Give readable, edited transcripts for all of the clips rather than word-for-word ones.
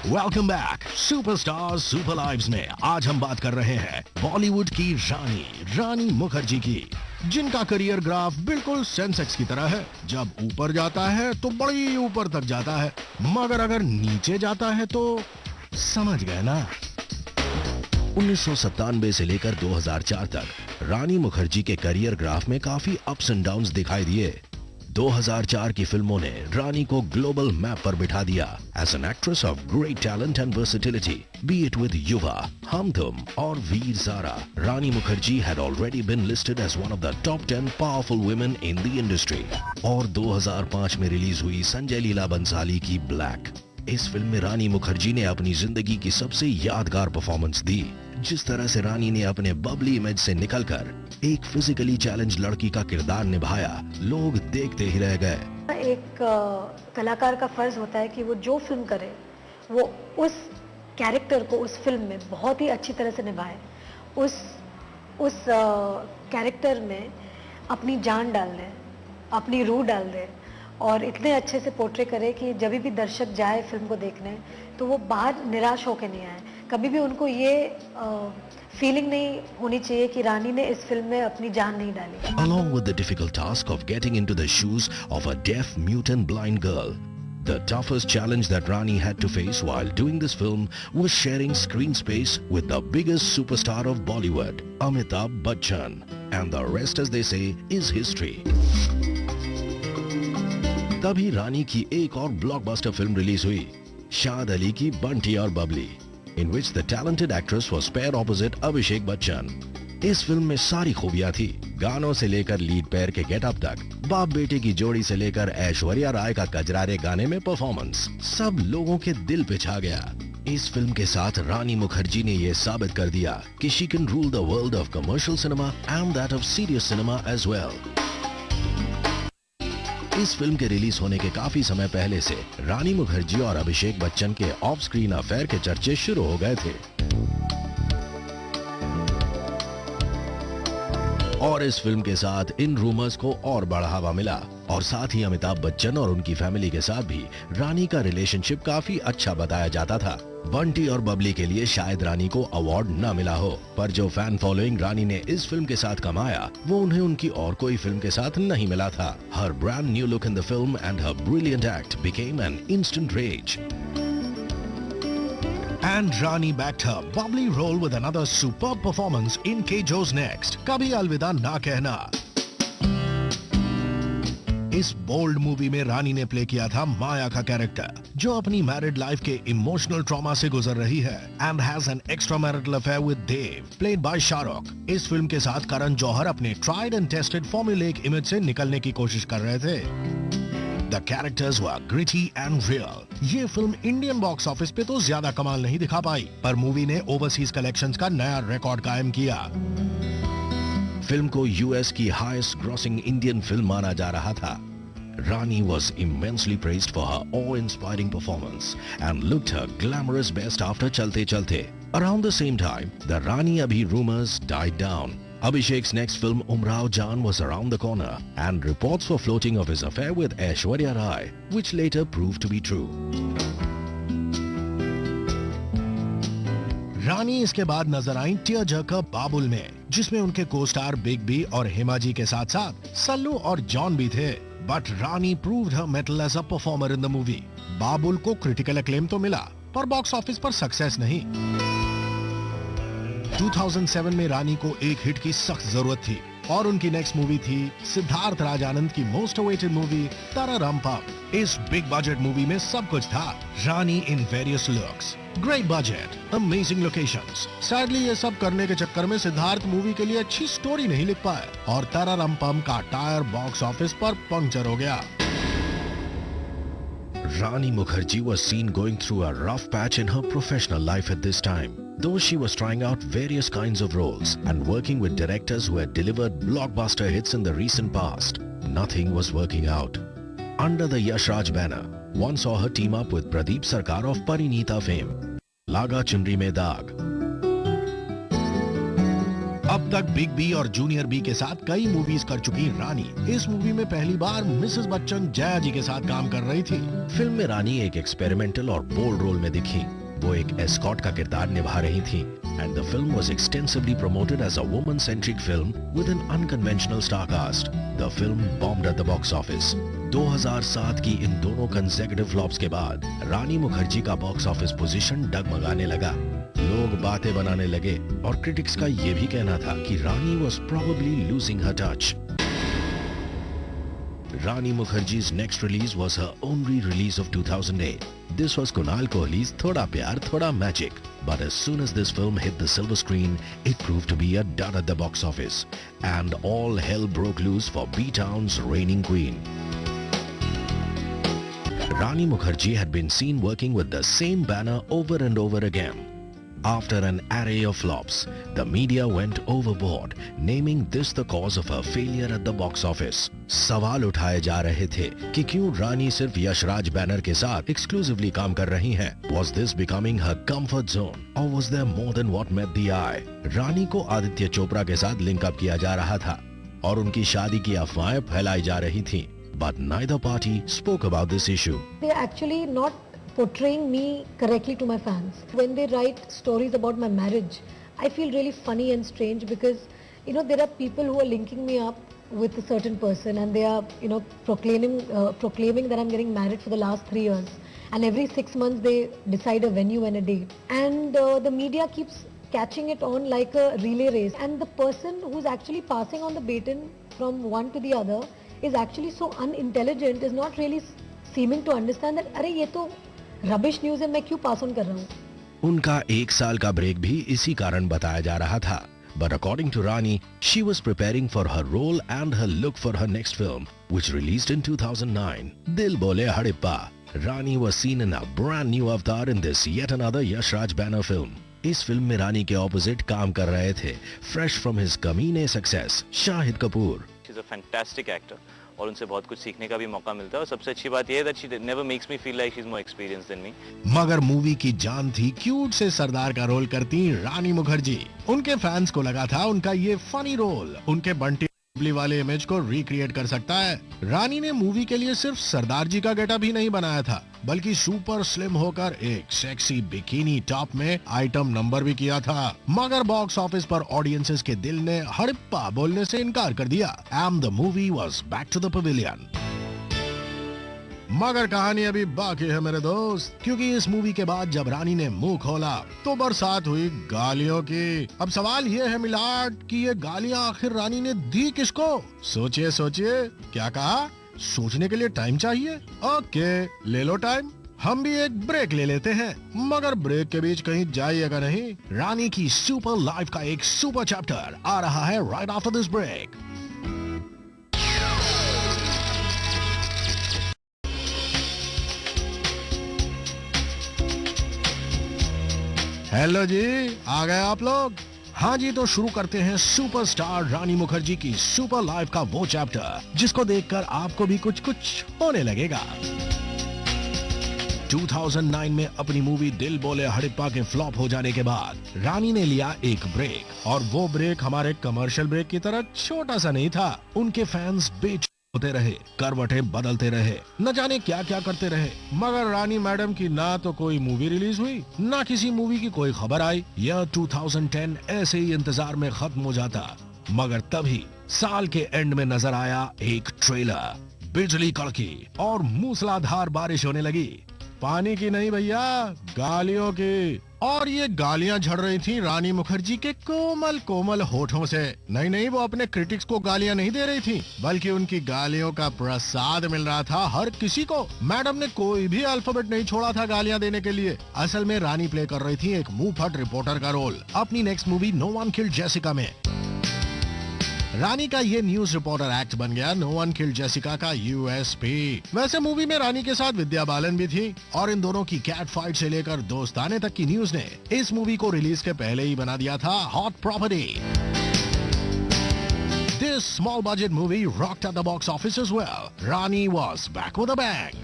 Welcome back superstar super lives में आज हम बात कर रहे हैं बॉलीवुड की रानी रानी मुखर्जी की, जिनका करियर ग्राफ बिल्कुल सेंसेक्स की तरह है। जब ऊपर जाता है तो बड़ी ऊपर तक जाता है, मगर अगर नीचे जाता है तो समझ गए ना। 1997 से लेकर 2004 तक रानी मुखर्जी के करियर ग्राफ में काफी अप्स एंड डाउन्स दिखाई दिए। 2004 की फिल्मों ने रानी को ग्लोबल मैप पर बिठा दिया as an actress of great talent and versatility, be it with Yuva, Hum तुम और वीर ज़ारा। रानी Mukherjee had already been listed as one of the top 10 powerful women in the industry। और 2005 में रिलीज हुई संजय लीला बंसाली की ब्लैक। इस फिल्म में रानी मुखर्जी ने अपनी जिंदगी की सबसे यादगार परफॉर्मेंस दी। जिस तरह से रानी ने अपने बबली इमेज से निकलकर एक फिजिकली चैलेंज लड़की का किरदार निभाया, लोग देखते ही रह गए। एक कलाकार का फर्ज होता है कि वो जो फिल्म करे वो उस कैरेक्टर को उस फिल्म में बहुत ही अच्छी तरह से निभाए, उस कैरेक्टर में अपनी जान डाल दे, अपनी रूह डाल दे और इतने अच्छे से पोर्ट्रे करे कि जब भी दर्शक जाए फिल्म को देखने तो वो बाहर निराश होकर नहीं आए। कभी भी उनको ये फीलिंग नहीं होनी चाहिए कि रानी ने इस फिल्म में अपनी जान नहीं डाली। Along with the difficult task of getting into the shoes of a deaf, mute and blind girl, the toughest challenge that Rani had to face while doing this film was sharing screen space with the biggest superstar of Bollywood, Amitabh Bachchan. And the rest, as they say, is history. तभी रानी की एक और blockbuster film release हुई, शाद अली की बंटी और Babli, in which the talented actress was paired opposite Abhishek Bachchan. इस film में सारी खूबियां थी, गानों से लेकर लीड पेयर के गेटअप तक, बाप बेटे की जोड़ी से लेकर ऐश्वर्या राय का कजरारे गाने में परफॉर्मेंस, सब लोगों के दिल पे छा गया। इस फिल्म के साथ रानी मुखर्जी ने ये साबित कर दिया कि she can rule the world of commercial cinema and that of serious cinema as well। इस फिल्म के रिलीज होने के काफी समय पहले से रानी मुखर्जी और अभिषेक बच्चन के ऑफ स्क्रीन अफेयर के चर्चे शुरू हो गए थे और इस फिल्म के साथ इन रूमर्स को और बढ़ावा मिला और साथ ही अमिताभ बच्चन और उनकी फैमिली के साथ भी रानी का रिलेशनशिप काफी अच्छा बताया जाता था। बंटी और बबली के लिए शायद रानी को अवार्ड न मिला हो, पर जो फैन फॉलोइंग रानी ने इस फिल्म के साथ कमाया वो उन्हें उनकी और कोई फिल्म के साथ नहीं मिला था। Her brand new look in the film and her brilliant act became an instant rage. And Rani backed her bubbly role with another superb performance in K. Joe's Next, कभी अलविदा ना कहना। इस बोल्ड मूवी में रानी ने play किया था माया का कैरेक्टर, जो अपनी मैरिड लाइफ के इमोशनल ट्रॉमा से गुजर रही है and has an extra marital affair with Dev, played by Shahrukh. इस फिल्म के साथ करण जौहर अपने ट्राइड एंड टेस्टेड फॉर्मुलेक इमेज से निकलने की कोशिश कर रहे थे। The characters were gritty and real। ये फिल्म इंडियन बॉक्स ऑफिस पे तो ज्यादा कमाल नहीं दिखा पाई, पर मूवी ने ओवरसीज कलेक्शंस का नया रिकॉर्ड कायम किया। फिल्म को यूएस की हाईएस्ट ग्रॉसिंग इंडियन फिल्म माना जा रहा था। Rani was immensely praised for her awe-inspiring performance and looked her glamorous best after Chalte Chalte। Around the same time, the Rani Abhi rumors died down। Abhishek's next film Umrao Jaan was around the corner and reports were floating of his affair with Aishwarya Rai, which later proved to be true। रानी इसके बाद नजर आई tier jerker बाबुल में, जिसमें उनके को star big B और हेमा जी के साथ साथ सल्लू और जॉन भी थे। But Rani proved her mettle as a performer in the movie। बाबुल को क्रिटिकल अक्लेम तो मिला, पर बॉक्स ऑफिस पर सक्सेस नहीं। 2007 में रानी को एक हिट की सख्त जरूरत थी और उनकी नेक्स्ट मूवी थी सिद्धार्थ राजानंद की मोस्ट अवेटेड मूवी तररम-पम। इस बिग बजट मूवी में सब कुछ था, Rani in various looks, great budget, amazing locations. Sadly ये सब करने के चक्कर में सिद्धार्थ मूवी के लिए अच्छी स्टोरी नहीं लिख पाए और तररम-पम का टायर बॉक्स ऑफिस पर पंक्चर हो गया। Rani Mukherjee was seen going through a rough patch in her professional life at this time. Though she was trying out various kinds of roles and working with directors who had delivered blockbuster hits in the recent past, nothing was working out. Under the Yash Raj banner, one saw her team up with Pradeep Sarkar of Parineeta fame, Laga Chunri Mein Daag। अब तक big B और junior B के साथ कई movies कर चुकी रानी इस movie में पहली बार मिसेस बच्चन जया जी के साथ काम कर रही थी। फिल्म में रानी एक एक्सपेरिमेंटल और बोल्ड रोल में दिखी। वो एक एस्कॉट का किरदार निभा रही थी and the film was extensively promoted as a woman-centric film with an unconventional star cast. The film bombed at the box office. 2007 की इन दोनों consecutive flops के बाद रानी मुखर्जी का बॉक्स ऑफिस पोजीशन डगमगाने लगा। लोग बातें बनाने लगे और क्रिटिक्स का ये भी कहना था कि रानी was probably losing her touch. Rani Mukherjee's next release was her own re-release of 2008. This was Kunal Kohli's Thoda Pyar Thoda Magic. But as soon as this film hit the silver screen, it proved to be a dud at the box office. And all hell broke loose for B-Town's reigning queen. Rani Mukherjee had been seen working with the same banner over and over again. After an array of flops, the media went overboard, naming this the cause of her failure at the box office. सवाल उठाए जा रहे थे कि क्यों रानी सिर्फ Yashraj banner के साथ exclusively काम कर रही हैं? Was this becoming her comfort zone, or was there more than what met the eye? रानी को आदित्य चोपड़ा के साथ लिंक अप किया जा रहा था और उनकी शादी की अफवाहें फैलाई जा रही थीं. But neither party spoke about this issue. They are actually not portraying me correctly to my fans. When they write stories about my marriage, I feel really funny and strange because, there are people who are linking me up with a certain person and they are, proclaiming that I'm getting married for the last 3 years. And every 6 months they decide a venue and a date. And the media keeps catching it on like a relay race. And the person who's actually passing on the baton from one to the other is actually so unintelligent, is not really seeming to understand that, अरे ये तो rubbish news है, मैं क्यों pass on कर रहा हूँ. उनका 1 साल का ब्रेक भी इसी कारण बताया जा रहा था. But according to Rani, she was preparing for her role and her look for her next film, which released in 2009. Dil Bole Hadippa. Rani was seen in a brand new avatar in this yet another Yash Raj banner film. इस film में रानी के opposite काम कर रहे थे fresh from his कमीने success Shahid Kapoor. She is a fantastic actor और उनसे बहुत कुछ सीखने का भी मौका मिलता है और सबसे अच्छी बात यह है that she never makes me feel like she is more experienced than me. मगर मूवी की जान थी क्यूट से सरदार का रोल करती रानी मुखर्जी. उनके फैंस को लगा था उनका ये फनी रोल उनके बंटी वाले इमेज को रिक्रिएट कर सकता है. रानी ने मूवी के लिए सिर्फ सरदार जी का गेटअप ही नहीं बनाया था बल्कि सुपर स्लिम होकर एक सेक्सी बिकिनी टॉप में आइटम नंबर भी किया था. मगर बॉक्स ऑफिस पर ऑडियंसेस के दिल ने हड़प्पा बोलने से इनकार कर दिया and the movie was back to the pavilion. मगर कहानी अभी बाकी है मेरे दोस्त, क्योंकि इस मूवी के बाद जब रानी ने मुंह खोला तो बरसात हुई गालियों की. अब सवाल ये है मिलाट कि ये गालियां आखिर रानी ने दी किसको? सोचिए सोचिए. क्या कहा? सोचने के लिए टाइम चाहिए. ओके, ले लो टाइम. हम भी एक ब्रेक ले लेते हैं, मगर ब्रेक के बीच कहीं जाइएगा नहीं. रानी की सुपर लाइफ का एक सुपर चैप्टर आ रहा है right after this break. Hello जी, आ गए आप लोग? हाँ जी, तो शुरू करते हैं सुपरस्टार रानी मुखर्जी की सुपर लाइफ का वो चैप्टर जिसको देखकर आपको भी कुछ कुछ होने लगेगा. 2009 में अपनी मूवी दिल बोले हड़प्पा के फ्लॉप हो जाने के बाद रानी ने लिया एक ब्रेक और वो ब्रेक हमारे कमर्शियल ब्रेक की तरह छोटा सा नहीं था. उनके फैंस बेच होते रहे, करवटें बदलते रहे, न जाने क्या क्या करते रहे, मगर रानी मैडम की ना तो कोई मूवी रिलीज हुई ना किसी मूवी की कोई खबर आई. यह 2010 ऐसे ही इंतजार में खत्म हो जाता. मगर तभी साल के एंड में नजर आया एक ट्रेलर. बिजली कड़की और मूसलाधार बारिश होने लगी. पानी की नहीं भैया, गालियों की. और ये गालियां झड़ रही थी रानी मुखर्जी के कोमल कोमल होठों से. नहीं, वो अपने क्रिटिक्स को गालियां नहीं दे रही थी बल्कि उनकी गालियों का प्रसाद मिल रहा था हर किसी को. मैडम ने कोई भी अल्फाबेट नहीं छोड़ा था गालियां देने के लिए. असल में रानी प्ले कर रही थी एक मुंहफट रिपोर्टर का रोल अपनी next movie No One Killed Jessica में. रानी का ये न्यूज रिपोर्टर एक्ट बन गया नो वन किल्ड जेसिका का यूएसपी. वैसे मूवी में रानी के साथ विद्या बालन भी थी और इन दोनों की कैट फाइट से लेकर दोस्ताने तक की न्यूज ने इस मूवी को रिलीज के पहले ही बना दिया था hot property. This small budget movie rocked at the box office as well. Rani was back with a bang.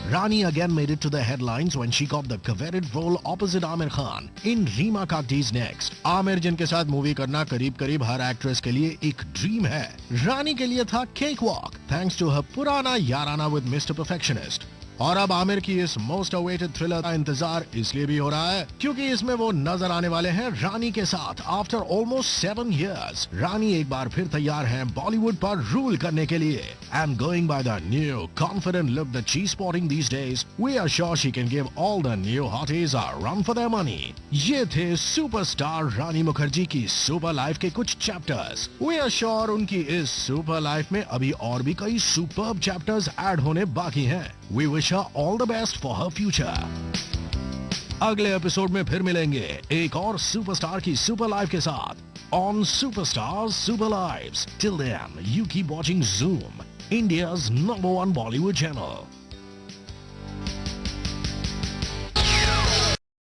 Rani again made it to the headlines when she got the coveted role opposite Aamir Khan in Reema Kakti's Next. Aamir जिनके साथ movie करना करीब-करीब हर actress के लिए एक dream है, रानी के लिए था cake walk thanks to her पुराना याराना विद मिस्टर परफेक्शनिस्ट। और अब आमिर की इस मोस्ट अवेटेड थ्रिलर का इंतजार इसलिए भी हो रहा है क्योंकि इसमें वो नजर आने वाले हैं रानी के साथ आफ्टर ऑलमोस्ट 7 years। रानी एक बार फिर तैयार हैं बॉलीवुड पर रूल करने के लिए and going by the new confident look that she is sporting these days, we are sure she can give all the new hotties a run for their money. ये थे सुपरस्टार रानी मुखर्जी की सुपर लाइफ के कुछ chapters. We are sure उनकी इस super life में अभी और भी कई सुपर्ब चैप्टर्स ऐड होने बाकी हैं। We wish her all the best for her future. अगले एपिसोड में फिर मिलेंगे एक और सुपरस्टार की सुपर लाइफ के साथ on Superstars Super Lives. Till then, you keep watching Zoom, India's #1 Bollywood channel.